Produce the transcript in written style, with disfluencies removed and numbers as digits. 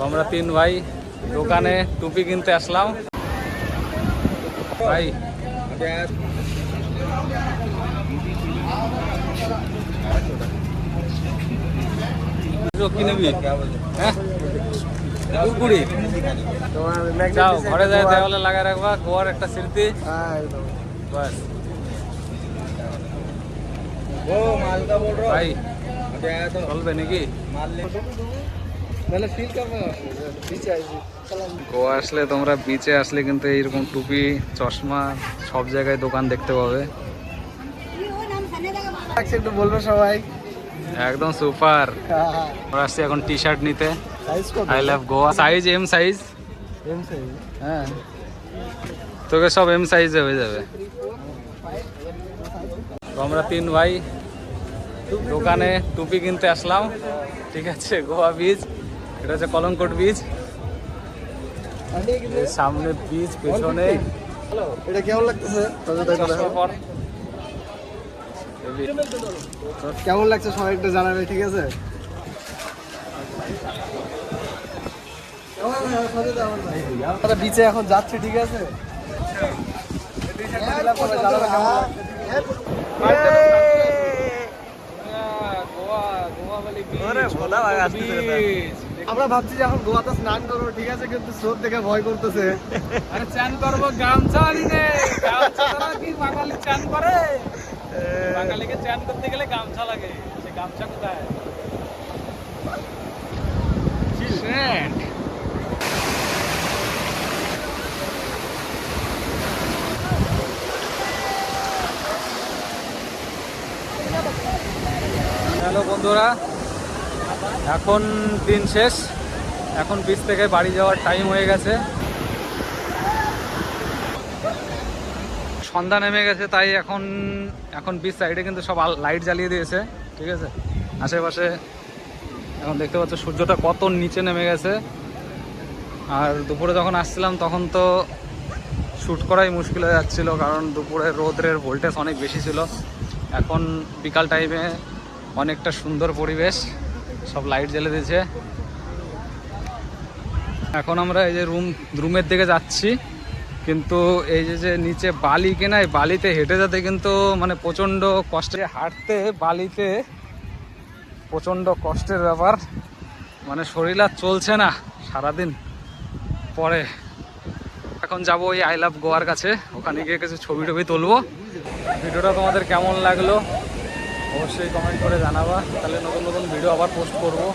তো আমরা তিন ভাই দোকানে টুপি কিনতে আসলাম ভাই। কি নিবি? হ্যাঁ কুড়ি যাও ঘরে যায় দেওয়ালে লাগায় রাখবা, গোয়ার একটা স্মৃতি। বাস ভাই চলবে নাকি? গোয়া আসলে তোমরা বিচে আসলে কিন্তু এইরকম টুপি চশমা সব জায়গায় দোকান দেখতে পাবে। একটু বলবে সবাই। একদম সুপার। আমরা আসছি এখন টি শার্ট নিতে। I love Goa. Size M size. হ্যাঁ তোকে সব এম সাইজে হয়ে যাবে। তো আমরা তিন ভাই দোকানে টুপি কিনতে আসলাম, ঠিক আছে। গোয়া বিচ, এটা হচ্ছে কলঙ্কট বিচ, সামনে বিচ, পেছনে এটা কেমন লাগতেছে? কেমন লাগছে সবাই একটু জানাবে, ঠিক আছে? আমরা বিচে এখন যাচ্ছি, ঠিক আছে? আমরা ভাবছি যে এখন গোয়াতে স্নান করবো, ঠিক আছে, কিন্তু স্রোত দেখে ভয় করতেছে। আরে চান করবো, গামছা আনি নে। গামছা ছাড়া কি বাঙালি চান করে? বাঙালিকে চান করতে গেলে গামছা লাগে, সে গামছা কোথায়? হ্যালো বন্ধুরা, এখন দিন শেষ, এখন বিচ থেকে বাড়ি যাওয়ার টাইম হয়ে গেছে। সন্ধ্যা নেমে গেছে, তাই এখন বিচ সাইডে কিন্তু সব লাইট জ্বালিয়ে দিয়েছে, ঠিক আছে। আশেপাশে এখন দেখতে পাচ্ছ সূর্যটা কত নিচে নেমে গেছে। আর দুপুরে যখন আসছিলাম তখন তো শ্যুট করাই মুশকিল হয়ে যাচ্ছিল, কারণ দুপুরে রোদের ভোল্টেজ অনেক বেশি ছিল। এখন বিকাল টাইমে অনেকটা সুন্দর পরিবেশ, সব লাইট জ্বেলে দিয়েছে। এখন আমরা এই যে রুমের দিকে যাচ্ছি, কিন্তু এই যে নিচে বালি কেনা, এই বালিতে হেঁটে যেতে কিন্তু মানে প্রচণ্ড কষ্টে হাঁটতে, বালিতে প্রচণ্ড কষ্টের ব্যাপার, মানে শরীর আর চলছে না সারাদিন পরে। এখন যাবো ওই আই লাভ গোয়ার কাছে, ওখানে গিয়ে কিছু ছবি টবি তুলবো। ভিডিওটা তোমাদের কেমন লাগলো অবশ্যই কমেন্ট করে জানাবা, তাহলে নতুন নতুন ভিডিও আবার পোস্ট করবো।